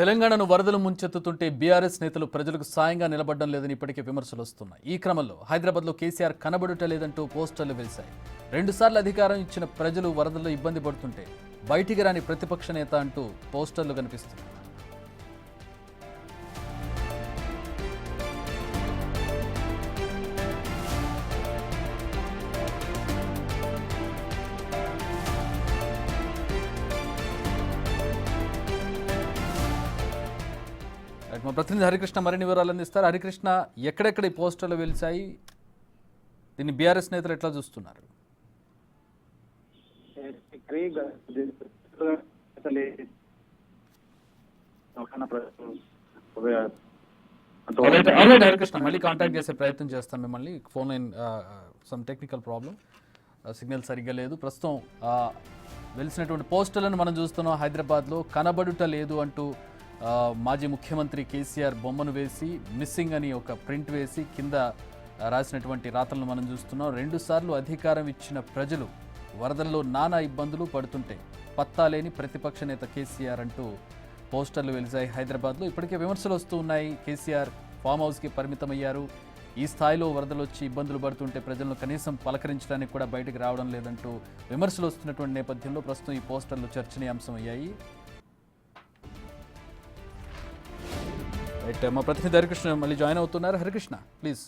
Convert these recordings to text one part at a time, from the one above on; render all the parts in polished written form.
తెలంగాణను వరదలు ముంచెత్తుతుంటే బీఆర్ఎస్ నేతలు ప్రజలకు సాయంగా నిలబడడం లేదని ఇప్పటికే విమర్శలు వస్తున్నాయి. ఈ క్రమంలో హైదరాబాద్లో కేసీఆర్ కనబడుట లేదంటూ పోస్టర్లు వెలిశాయి. 2 సార్లు అధికారం ఇచ్చిన ప్రజలు వరదల్లో ఇబ్బంది పడుతుంటే బయటికి రాని ప్రతిపక్ష నేత అంటూ పోస్టర్లు కనిపిస్తున్నాయి. మా ప్రతినిధి హరికృష్ణ మరిన్ని వివరాలు అందిస్తారు. హరికృష్ణ, ఎక్కడెక్కడ ఈ పోస్టర్లు వెలిశాయి, దీన్ని బీఆర్ఎస్ నేతలు ఎట్లా చూస్తున్నారు? హరికృష్ణ, మళ్ళీ కాంటాక్ట్ చేసే ప్రయత్నం చేస్తాం మిమ్మల్ని. Phone line some technical problem, signal సరిగ్గా లేదు. ప్రస్తుతం వెలిసినటువంటి పోస్టర్లను మనం చూస్తున్నాం. హైదరాబాద్లో కనబడుట లేదు అంటూ మాజీ ముఖ్యమంత్రి కేసీఆర్ బొమ్మను వేసి మిస్సింగ్ అని ఒక ప్రింట్ వేసి కింద రాసినటువంటి రాతలను మనం చూస్తున్నాం. 2 సార్లు అధికారం ఇచ్చిన ప్రజలు వరదల్లో నానా ఇబ్బందులు పడుతుంటే పత్తాలేని ప్రతిపక్ష నేత కేసీఆర్ అంటూ పోస్టర్లు వెలిశాయి. హైదరాబాద్లో ఇప్పటికే విమర్శలు వస్తూ ఉన్నాయి. కేసీఆర్ ఫామ్ హౌస్కి పరిమితమయ్యారు. ఈ స్థాయిలో వరదలు వచ్చి ఇబ్బందులు పడుతుంటే ప్రజలను కనీసం పలకరించడానికి కూడా బయటకు రావడం లేదంటూ విమర్శలు వస్తున్నటువంటి నేపథ్యంలో ప్రస్తుతం ఈ పోస్టర్లు చర్చనీయాంశం అయ్యాయి. రైట్, మా ప్రతినిధి హరికృష్ణ మళ్ళీ జాయిన్ అవుతున్నారు. హరికృష్ణ, ప్లీజ్.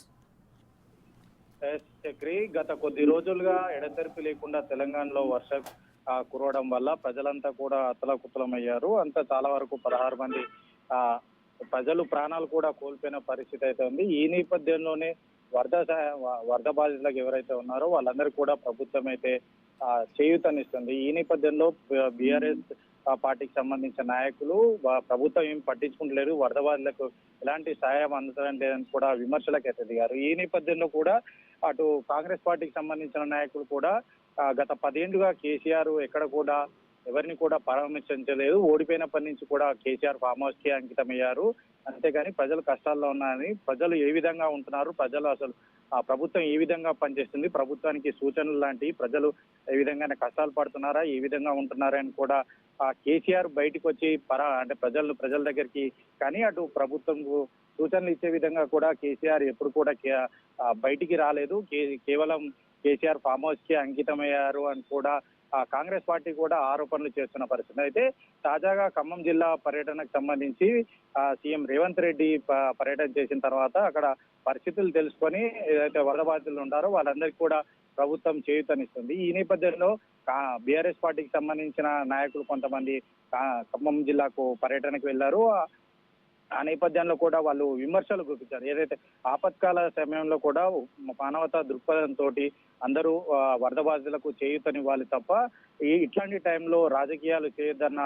చక్రి, గత కొద్ది రోజులుగా ఎడతెరిపి లేకుండా తెలంగాణలో వర్షం కురవడం వల్ల ప్రజలంతా కూడా అతలాకుతలమయ్యారు. అంతా చాలా వరకు 16 మంది ప్రజలు ప్రాణాలు కూడా కోల్పోయిన పరిస్థితి అయితే ఉంది. ఈ నేపథ్యంలోనే వరద బాధితులకు ఎవరైతే ఉన్నారో వాళ్ళందరికీ కూడా ప్రభుత్వం అయితే చేయూతనిస్తుంది. ఈ నేపథ్యంలో బీఆర్ఎస్ పార్టీకి సంబంధించిన నాయకులు ప్రభుత్వం ఏం పట్టించుకుంటలేరు, వరద బాధితులకు ఎలాంటి సహాయం అందడం లేదని కూడా విమర్శలకు అయితే దిగారు. ఈ నేపథ్యంలో కూడా అటు కాంగ్రెస్ పార్టీకి సంబంధించిన నాయకులు కూడా గత 10 ఏళ్లుగా కేసీఆర్ ఎక్కడ కూడా ఎవరిని కూడా పరామర్శించలేదు. ఓడిపోయినప్పటి నుంచి కూడా కేసీఆర్ ఫామ్ హౌస్ కి అంకితమయ్యారు. అంతేగాని ప్రజలు కష్టాల్లో ఉన్నారని, ప్రజలు ఏ విధంగా ఉంటున్నారు, ప్రజలు అసలు ప్రభుత్వం ఏ విధంగా పనిచేస్తుంది, ప్రభుత్వానికి సూచనలు లాంటి ప్రజలు ఏ విధంగా కష్టాలు పడుతున్నారా, ఏ విధంగా ఉంటున్నారా అని కూడా కేసీఆర్ బయటకు వచ్చి అంటే ప్రజల దగ్గరికి కానీ అటు ప్రభుత్వం సూచనలు ఇచ్చే విధంగా కూడా కేసీఆర్ ఎప్పుడు కూడా బయటికి రాలేదు. కేవలం కేసీఆర్ ఫామ్ హౌస్ కి అంకితమయ్యారు అని కూడా కాంగ్రెస్ పార్టీ కూడా ఆరోపణలు చేస్తున్న పరిస్థితి. అయితే తాజాగా ఖమ్మం జిల్లా పర్యటనకు సంబంధించి సీఎం రేవంత్ రెడ్డి పర్యటన చేసిన తర్వాత అక్కడ పరిస్థితులు తెలుసుకొని ఏదైతే వరద బాధితులు ఉన్నారో వాళ్ళందరికీ కూడా ప్రభుత్వం చేయూతనిస్తుంది. ఈ నేపథ్యంలో బీఆర్ఎస్ పార్టీకి సంబంధించిన నాయకులు కొంతమంది ఖమ్మం జిల్లాకు పర్యటనకు వెళ్లారు. ఆ నేపథ్యంలో కూడా వాళ్ళు విమర్శలు గుప్పించారు. ఏదైతే ఆపత్కాల సమయంలో కూడా మానవతా దృక్పథంతో అందరూ వరద బాధితులకు చేయూతనివ్వాలి తప్ప ఇట్లాంటి టైంలో రాజకీయాలు చేయొద్దన్న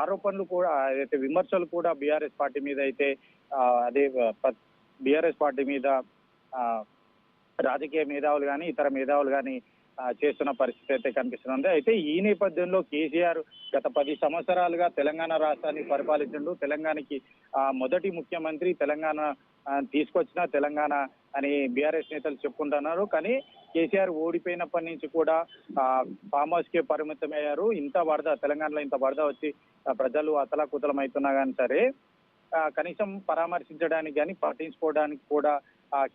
ఆరోపణలు కూడా, ఏదైతే విమర్శలు కూడా బీఆర్ఎస్ పార్టీ మీద అయితే అదే బీఆర్ఎస్ పార్టీ మీద రాజకీయ మేధావులు కానీ ఇతర మేధావులు కానీ చేస్తున్న పరిస్థితి అయితే కనిపిస్తుంది. అయితే ఈ నేపథ్యంలో కేసీఆర్ గత 10 సంవత్సరాలుగా తెలంగాణ రాష్ట్రాన్ని పరిపాలించండు. తెలంగాణకి మొదటి ముఖ్యమంత్రి, తెలంగాణ తీసుకొచ్చిన తెలంగాణ అని బీఆర్ఎస్ నేతలు చెప్పుకుంటున్నారు. కానీ కేసీఆర్ ఓడిపోయినప్పటి నుంచి కూడా ఫామ్ హౌస్ కి పరిమితమయ్యారు. తెలంగాణలో ఇంత వరద వచ్చి ప్రజలు అతలాకుతలం అవుతున్నా కానీ సరే కనీసం పరామర్శించడానికి కానీ పట్టించుకోవడానికి కూడా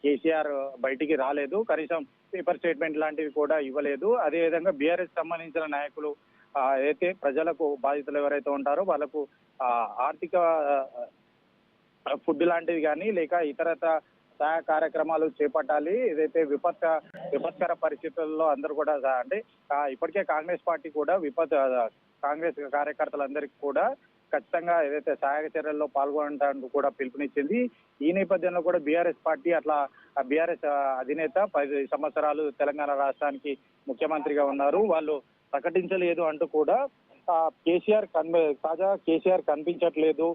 కేసీఆర్ బయటికి రాలేదు. కనీసం పేపర్ స్టేట్మెంట్ లాంటివి కూడా ఇవ్వలేదు. అదేవిధంగా బీఆర్ఎస్ సంబంధించిన నాయకులు అయితే ప్రజలకు బాధితులు ఎవరైతే ఉంటారో వాళ్ళకు ఆర్థిక ఫుడ్ లాంటివి కానీ లేక ఇతరత సహాయ కార్యక్రమాలు చేపట్టాలి. ఏదైతే విపత్కర పరిస్థితుల్లో అందరూ కూడా అంటే ఇప్పటికే కాంగ్రెస్ పార్టీ కూడా కాంగ్రెస్ కార్యకర్తలందరికీ కూడా ఖచ్చితంగా ఏదైతే సహాయక చర్యల్లో పాల్గొనడానికి కూడా పిలుపునిచ్చింది. ఈ నేపథ్యంలో కూడా బీఆర్ఎస్ పార్టీ బీఆర్ఎస్ అధినేత 10 సంవత్సరాలు తెలంగాణ రాష్ట్రానికి ముఖ్యమంత్రిగా ఉన్నారు, వాళ్ళు ప్రకటించలేదు అంటూ కూడా కేసీఆర్ కనిపించట్లేదు.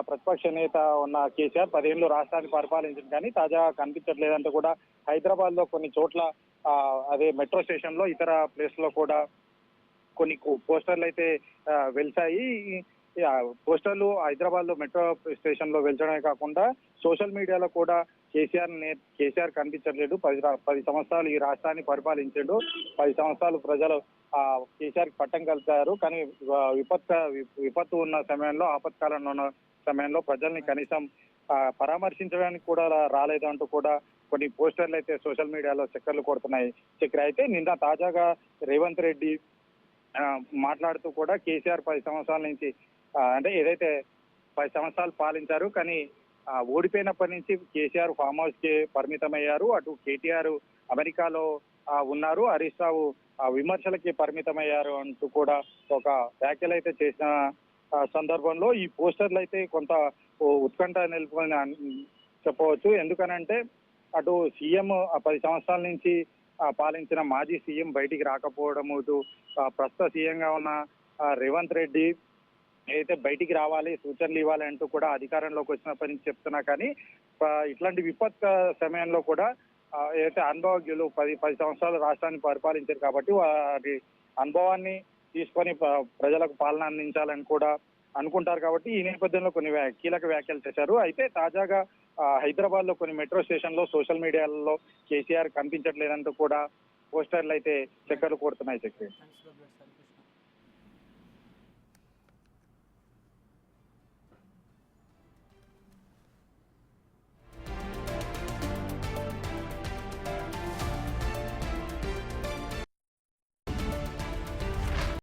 ప్రతిపక్ష నేత ఉన్న కేసీఆర్ 10 ఏళ్లు రాష్ట్రాన్ని పరిపాలించింది కానీ తాజాగా కనిపించట్లేదంటూ కూడా హైదరాబాద్ లో కొన్ని చోట్ల అదే మెట్రో స్టేషన్ లో ఇతర ప్లేస్ లో కూడా కొన్ని పోస్టర్లు అయితే వెలిశాయి. పోస్టర్లు హైదరాబాద్ లో మెట్రో స్టేషన్ లో వెళ్చడమే కాకుండా సోషల్ మీడియాలో కూడా కేసీఆర్ కనిపించట్లేదు. 10 సంవత్సరాలు ఈ రాష్ట్రాన్ని పరిపాలించాడు, 10 సంవత్సరాలు కేసీఆర్ పట్టం కలిపారు. కానీ విపత్తు ఉన్న సమయంలో, ఆపత్కాలంలో ఉన్న సమయంలో ప్రజల్ని కనీసం పరామర్శించడానికి కూడా రాలేదంటూ కూడా కొన్ని పోస్టర్లు అయితే సోషల్ మీడియాలో చక్కర్లు కొడుతున్నాయి. చక్ర అయితే నిన్న తాజాగా రేవంత్ రెడ్డి మాట్లాడుతూ కూడా కేసీఆర్ 10 సంవత్సరాల నుంచి అంటే ఏదైతే 10 సంవత్సరాలు పాలించారు, కానీ ఓడిపోయినప్పటి నుంచి కేసీఆర్ ఫామ్ హౌస్ కి పరిమితమయ్యారు. అటు కేటీఆర్ అమెరికాలో ఉన్నారు, హరీష్ రావు విమర్శలకి పరిమితమయ్యారు అంటూ కూడా ఒక వ్యాఖ్యలు అయితే చేసిన సందర్భంలో ఈ పోస్టర్లు అయితే కొంత ఉత్కంఠ నిలుపుకొని చెప్పవచ్చు. ఎందుకనంటే అటు సీఎం 10 సంవత్సరాల నుంచి పాలించిన మాజీ సీఎం బయటికి రాకపోవడం, ఇటు ప్రస్తుత సీఎంగా ఉన్న రేవంత్ రెడ్డి అయితే బయటికి రావాలి, సూచనలు ఇవ్వాలి అంటూ కూడా అధికారంలోకి వచ్చినప్పటి నుంచి చెప్తున్నా, కానీ ఇట్లాంటి విపత్తు సమయంలో కూడా ఏదైతే అనుభవజ్ఞులు 10 సంవత్సరాలు రాష్ట్రాన్ని పరిపాలించారు కాబట్టి వారి అనుభవాన్ని తీసుకొని ప్రజలకు పాలన అందించాలని కూడా అనుకుంటారు. కాబట్టి ఈ నేపథ్యంలో కొన్ని కీలక వ్యాఖ్యలు చేశారు. అయితే తాజాగా హైదరాబాద్ లో కొన్ని మెట్రో స్టేషన్ లో సోషల్ మీడియాలో కేసీఆర్ కనిపించట్లేదంటూ కూడా పోస్టర్లు అయితే చక్కర్లు కొడుతున్నాయి. చక్రి.